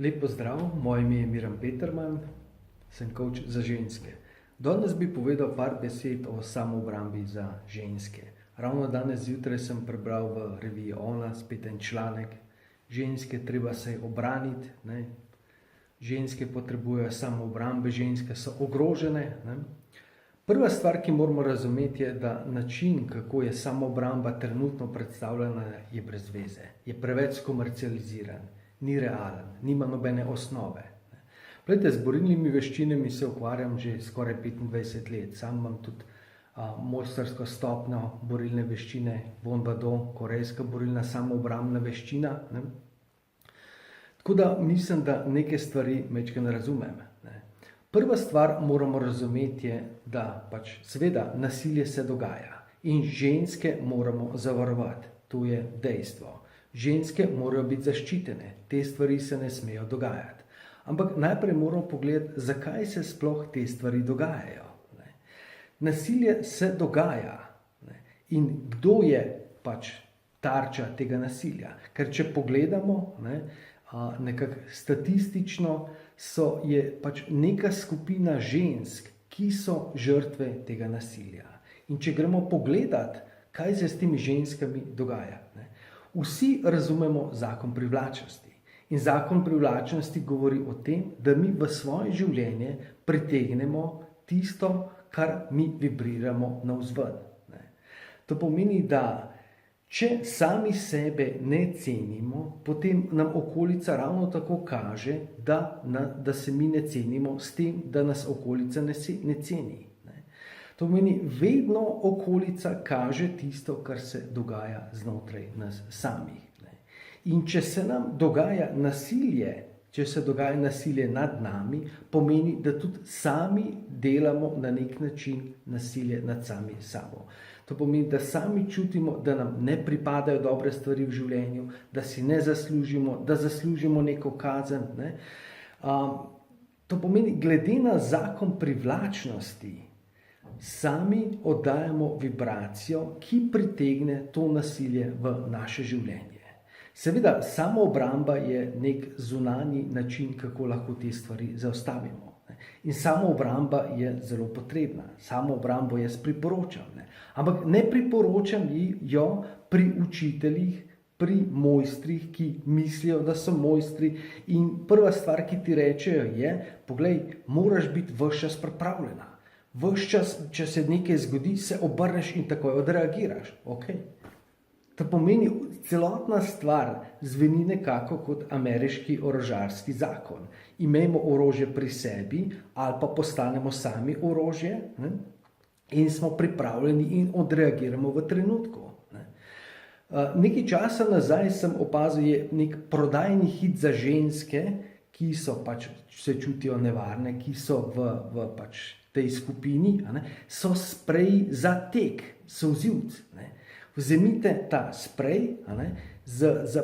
Lep pozdrav, moje ime je Miran Peterman, sem coach za ženske. Danes bi povedal par besed o samoobrambi za ženske. Ravno danes zjutraj sem prebral v reviji Ona spet en članek. Ženske treba se obraniti, ne? Ženske potrebujejo samoobrambe, ženske so ogrožene. Ne? Prva stvar, ki moramo razumeti, je, da način, kako je samoobramba trenutno predstavljena, je brez veze. Je preveč komercializiran, ni realen, nima nobene osnove. Glejte, z borilnimi veščinami se ukvarjam že skoraj 25 let. Sam imam tudi mojstrsko stopnjo borilne veščine Won Wado, korejska borilna samoobrambna veščina. Ne? Tako da mislim, da neke stvari majčkeno razumem. Ne? Prva stvar moramo razumeti je, da pač seveda nasilje se dogaja in ženske moramo zavarovati. To je dejstvo. Ženske morajo biti zaščitene, te stvari se ne smejo dogajati. Ampak najprej moramo pogledati, zakaj se sploh te stvari dogajajo. Nasilje se dogaja. In kdo je pač tarča tega nasilja? Ker če pogledamo, nekako statistično je pač neka skupina žensk, ki so žrtve tega nasilja. In če gremo pogledat, kaj se s temi ženskami dogaja. Vsi razumemo zakon privlačnosti. In zakon privlačnosti govori o tem, da mi v svoje življenje pritegnemo tisto, kar mi vibriramo navzven. To pomeni, da če sami sebe ne cenimo, potem nam okolica ravno tako kaže, da se mi ne cenimo s tem, da nas okolica ne ceni. To pomeni, vedno okolica kaže tisto, kar se dogaja znotraj nas samih. In če se nam dogaja nasilje, če se dogaja nasilje nad nami, pomeni, da tudi sami delamo na nek način nasilje nad sami sabo. To pomeni, da sami čutimo, da nam ne pripadajo dobre stvari v življenju, da si ne zaslužimo, da zaslužimo neko kazen. Ne? To pomeni, glede na zakon privlačnosti, sami oddajamo vibracijo, ki pritegne to nasilje v naše življenje. Seveda, samoobramba je nek zunanji način, kako lahko te stvari zaustavimo. In samoobramba je zelo potrebna. Samoobrambo jaz priporočam. Ampak ne priporočam jo pri učiteljih, pri mojstrih, ki mislijo, da so mojstri. In prva stvar, ki ti rečejo, je, poglej, moraš biti ves čas pripravljena. Ves čas, če se nekaj zgodi, se obrneš in takoj odreagiraš. Okay? To pomeni, celotna stvar zveni nekako kot ameriški orožarski zakon. Imejmo orožje pri sebi ali pa postanemo sami orožje in smo pripravljeni in odreagiramo v trenutku. Nekaj časa nazaj sem opazil, je nek prodajni hit za ženske, ki so pač se čutijo nevarne, ki so v pač tej skupini, so spreji za tek, solzivec. Vzemite ta sprej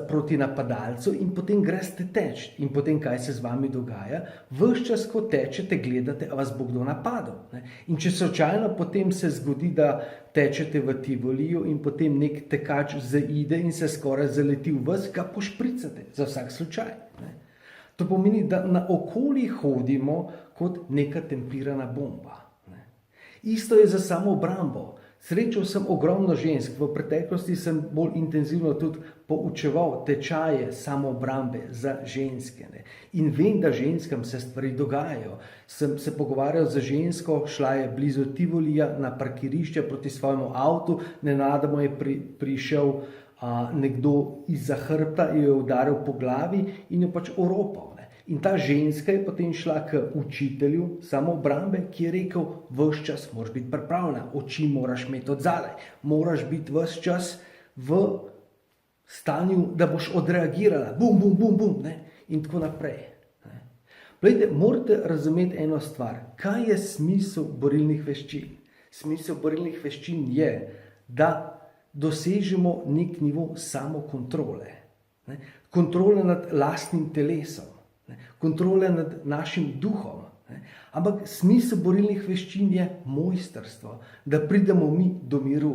proti napadalcu in potem greste teč. In potem, kaj se z vami dogaja? Ves čas, ko tečete, gledate, a vas bo kdo napadal. In če slučajno potem se zgodi, da tečete v Tivoliju in potem nek tekač zaide in se skoraj zaleti v vas, ga pošpricate za vsak slučaj. To pomeni, da naokoli hodimo kot neka tempirana bomba. Isto je za samoobrambo. Srečal sem ogromno žensk, v preteklosti sem bolj intenzivno tudi poučeval tečaje samoobrambe za ženske. In vem, da ženskam se stvari dogajajo. Sem se pogovarjal z žensko, šla je blizu Tivolija na parkirišče proti svojemu avtu, nenadoma je prišel nekdo izza hrbta, jo je udaril po glavi in jo pač oropal. In ta ženska je potem šla k učitelju samoobrambe, ki je rekel, ves čas moraš biti pripravljena, oči moraš imeti odzadaj, moraš biti ves čas v stanju, da boš odreagirala, bum, bum, bum, bum, in tako naprej. Glejte, morate razumeti eno stvar, kaj je smisel borilnih veščin? Smisel borilnih veščin je, da dosežemo nek nivo samokontrole, kontrole nad lastnim telesom, kontrole nad našim duhom. Ampak smisel borilnih veščin je mojstrstvo, da pridemo mi do miru.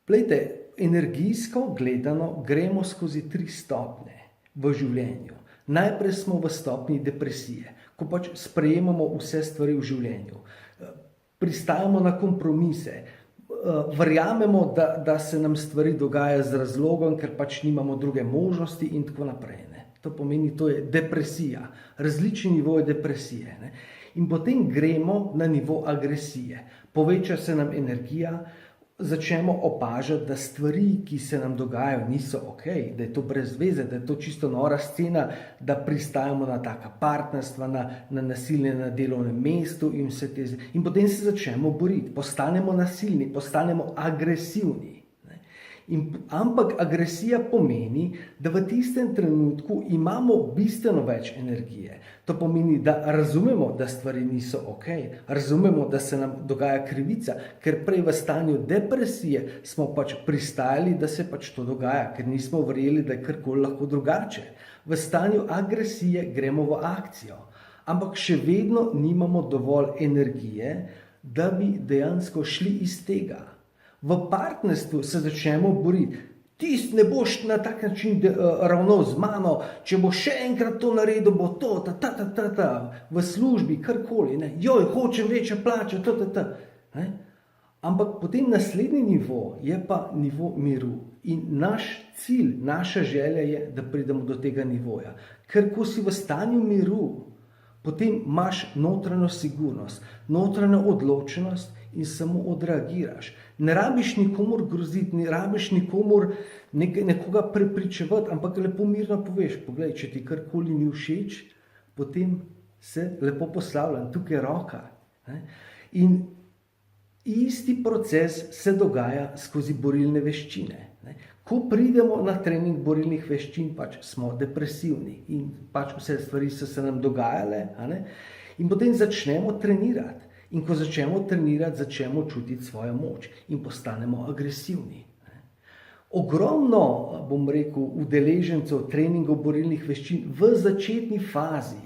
Glejte, energijsko gledano gremo skozi 3 stopnje. v življenju. Najprej smo v stopnji depresije, ko pač sprejemamo vse stvari v življenju, pristajamo na kompromise, verjamemo, da se nam stvari dogajajo z razlogom, ker pač nimamo druge možnosti in tako naprej. Ne. To pomeni, to je depresija, različni nivoji depresije. Ne. In potem gremo na nivo agresije. Poveča se nam energija, začnemo opažati, da stvari, ki se nam dogajajo, niso ok, da je to brez veze, da je to čisto nora scena, da pristajamo na taka partnerstva, na nasilje na delovnem mestu in vse te. In potem se začnemo boriti, postanemo nasilni, postanemo agresivni. Ampak agresija pomeni, da v tistem trenutku imamo bistveno več energije. To pomeni, da razumemo, da stvari niso ok, razumemo, da se nam dogaja krivica, ker prej v stanju depresije smo pač pristajali, da se pač to dogaja, ker nismo verjeli, da je karkoli lahko drugače. V stanju agresije gremo v akcijo, ampak še vedno nimamo dovolj energije, da bi dejansko šli iz tega. V partnerstvu se začnemo boriti. Ti ne boš na tak način ravnal z mano, če bo še enkrat to naredil, bo to, v službi, karkoli, ne, joj, hočem večje plače, ne. Ampak potem naslednji nivo je pa nivo miru. In naš cilj, naša želja je, da pridemo do tega nivoja. Ker ko si v stanju miru, potem imaš notranjo sigurnost, notranjo odločenost in samo odreagiraš. Ne rabiš nikomur groziti, ne rabiš nikomur nekoga prepričevati, ampak lepo mirno poveš, poglej, če ti karkoli ni všeč, potem se lepo poslavljam, tukaj je roka. Ne? In isti proces se dogaja skozi borilne veščine. Ne? Ko pridemo na trening borilnih veščin, pač smo depresivni in pač vse stvari so se nam dogajale, in potem začnemo trenirati. In ko začnemo trenirati, začnemo čutiti svojo moč in postanemo agresivni. Ogromno, bom rekel, udeležencev treningov borilnih veščin v začetni fazi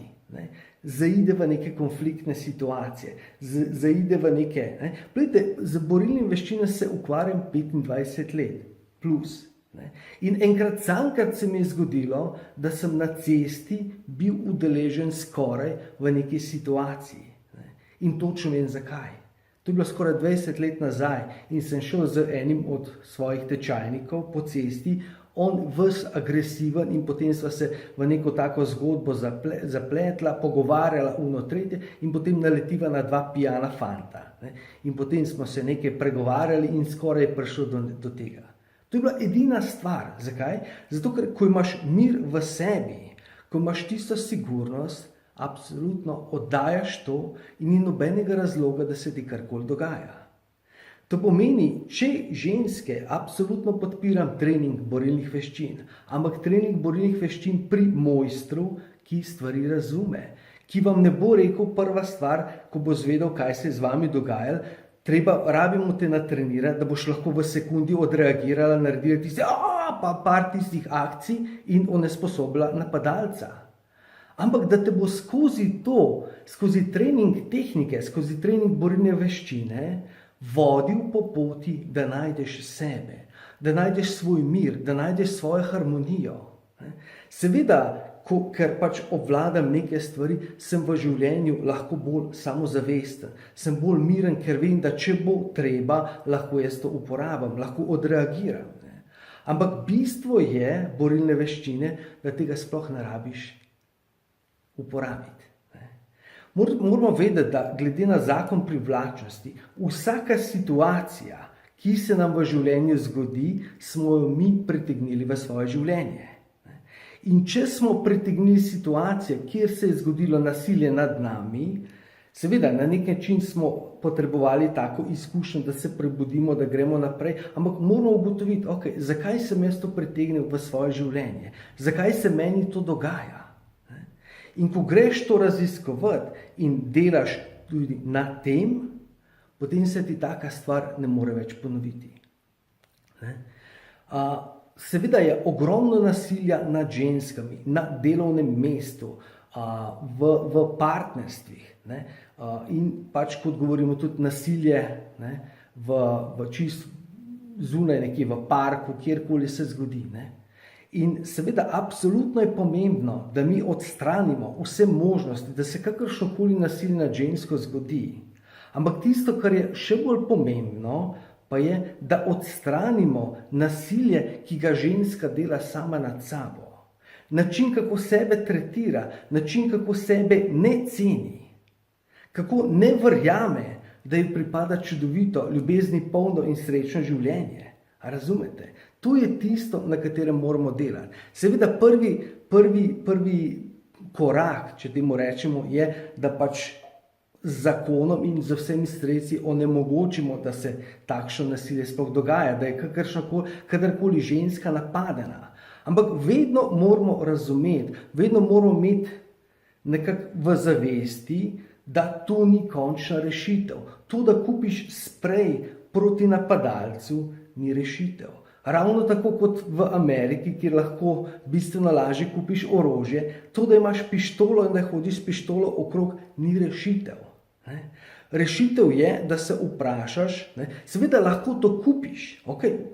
zaide v neke konfliktne situacije, zaide v neke. Poglejte, z borilnim veščinami se ukvarjam 25 let plus. In enkrat samkrat se mi je zgodilo, da sem na cesti bil udeležen skoraj v neki situaciji. In točno vem zakaj. To je bilo skoraj 20 let nazaj in sem šel z enim od svojih tečajnikov po cesti, on ves agresiven in potem sva se v neko tako zgodbo zapletla, pogovarjala uno tretje in potem naletiva na dva pijana fanta. In potem smo se nekaj pregovarjali in skoraj je prišlo do tega. To je bila edina stvar. Zakaj? Zato, ker ko imaš mir v sebi, ko imaš tisto sigurnost, absolutno oddajaš to in ni nobenega razloga, da se ti karkoli dogaja. To pomeni, če ženske absolutno podpiram trening borilnih veščin, ampak trening borilnih veščin pri mojstru, ki stvari razume, ki vam ne bo rekel prva stvar, ko bo zvedel, kaj se je z vami dogajalo, rabimo te natrenirati, da boš lahko v sekundi odreagirala, naredila tiste, par tistih akcij in onesposobila napadalca. Ampak da te bo skozi to, skozi trening tehnike, skozi trening borilne veščine, vodil po poti, da najdeš sebe, da najdeš svoj mir, da najdeš svojo harmonijo. Seveda, ker pač obvladam neke stvari, sem v življenju lahko bolj samozavesten, sem bolj miren, ker vem, da če bo treba, lahko jaz to uporabim, lahko odreagiram. Ampak bistvo je borilne veščine, da tega sploh ne rabiš uporabiti. Moramo vedeti, da glede na zakon privlačnosti, vsaka situacija, ki se nam v življenju zgodi, smo jo mi pritegnili v svoje življenje. In če smo pritegnili situacijo, kjer se je zgodilo nasilje nad nami, seveda na nek način smo potrebovali tako izkušnjo, da se prebudimo, da gremo naprej, ampak moramo ugotoviti, okay, zakaj sem jaz to pritegnil v svoje življenje, zakaj se meni to dogaja. In ko greš to raziskovati in delaš tudi na tem, potem se ti taka stvar ne more več ponoviti. Seveda je ogromno nasilja nad ženskami, na delovnem mestu, v partnerstvih. In pač, kot govorimo, tudi nasilje v čist zunaj, nekje v parku, kjerkoli se zgodi. In seveda, absolutno je pomembno, da mi odstranimo vse možnosti, da se kakršnokoli nasilje nad žensko zgodi. Ampak tisto, kar je še bolj pomembno, pa je, da odstranimo nasilje, ki ga ženska dela sama nad sabo. Način, kako sebe tretira, način, kako sebe ne ceni, kako ne verjame, da ji pripada čudovito, ljubezni polno in srečno življenje. A razumete? To je tisto, na katerem moramo delati. Seveda prvi korak, če temu rečemo, je, da pač z zakonom in z vsemi sredstvi onemogočimo, da se takšno nasilje sploh dogaja, da je kadarkoli ženska napadena. Ampak vedno moramo razumeti, vedno moramo imeti nekako v zavesti, da to ni končna rešitev. To, da kupiš sprej proti napadalcu, ni rešitev. Ravno tako kot v Ameriki, kjer lahko bistveno lažje kupiš orožje, to, da imaš pištolo in da hodiš s pištolo okrog, ni rešitev. Rešitev je, da se vprašaš, seveda lahko to kupiš,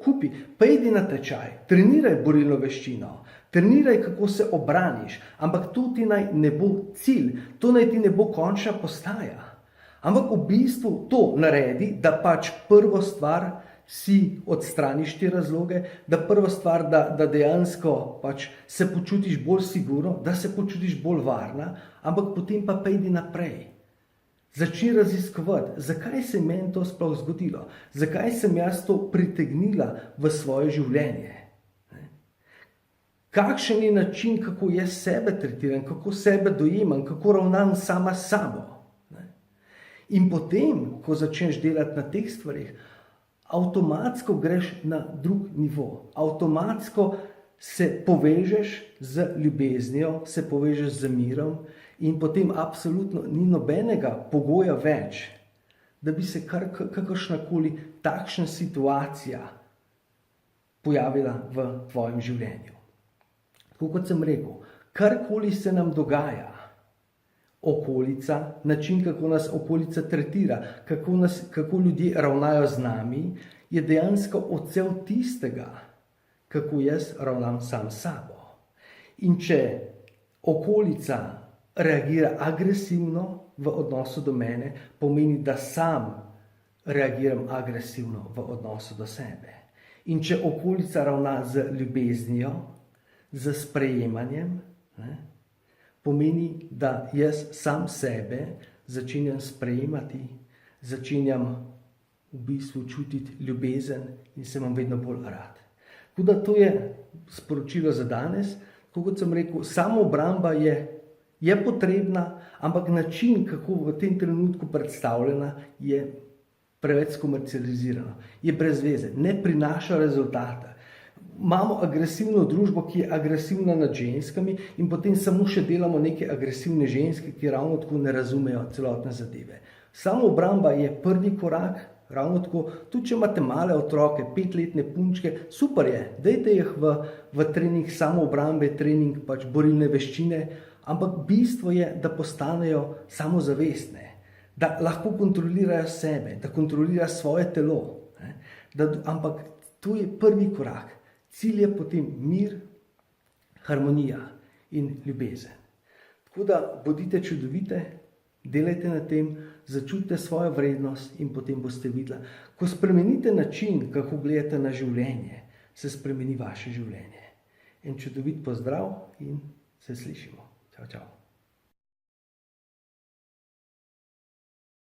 kupi, pojdi na tečaj, treniraj borilno veščino, treniraj, kako se obraniš, ampak to ti naj ne bo cilj, to naj ti ne bo končna postaja. Ampak v bistvu to naredi, da pač prvo stvar si odstraniš te razloge, da prva stvar, da dejansko pač se počutiš bolj sigurno, da se počutiš bolj varna, ampak potem pa pejdi naprej. Začni raziskovati, zakaj se je meni to sploh zgodilo, zakaj sem jaz to pritegnila v svoje življenje. Kakšen je način, kako jaz sebe tretiram, kako sebe dojemam, kako ravnam sama s sabo. In potem, ko začneš delati na teh stvarih, avtomatsko greš na drug nivo. Avtomatsko se povežeš z ljubeznijo, se povežeš z mirom in potem absolutno ni nobenega pogoja več, da bi se kakršnakoli takšna situacija pojavila v tvojem življenju. Tako kot sem rekel, karkoli se nam dogaja, okolica, način, kako nas okolica tretira, kako ljudje ravnajo z nami, je dejansko odsev tistega, kako jaz ravnam sam s sabo. In če okolica reagira agresivno v odnosu do mene, pomeni, da sam reagiram agresivno v odnosu do sebe. In če okolica ravna z ljubeznijo, z sprejemanjem, pomeni, da jaz sam sebe začenjam sprejemati, začenjam v bistvu čutiti ljubezen in se imam vedno bolj rad. Tako da to je sporočilo za danes. Kot sem rekel, samoobramba je potrebna, ampak način, kako v tem trenutku predstavljena, je preveč komercializirana, je brez veze, ne prinaša rezultata. Imamo agresivno družbo, ki je agresivna nad ženskami in potem samo še delamo neke agresivne ženske, ki ravno tako ne razumejo celotne zadeve. Samoobramba je prvi korak, ravno tako, tudi če imate male otroke, 5-letne punčke, super je, dajte jih v trening samoobrambe, trening pač borilne veščine, ampak bistvo je, da postanejo samozavestne, da lahko kontrolirajo sebe, da kontrolirajo svoje telo. Ampak to je prvi korak. Cilj je potem mir, harmonija in ljubezen. Tako da bodite čudovite, delajte na tem, začutite svojo vrednost in potem boste videli, ko spremenite način, kako gledate na življenje, se spremeni vaše življenje. En čudovit pozdrav in se slišimo. Čau, čau.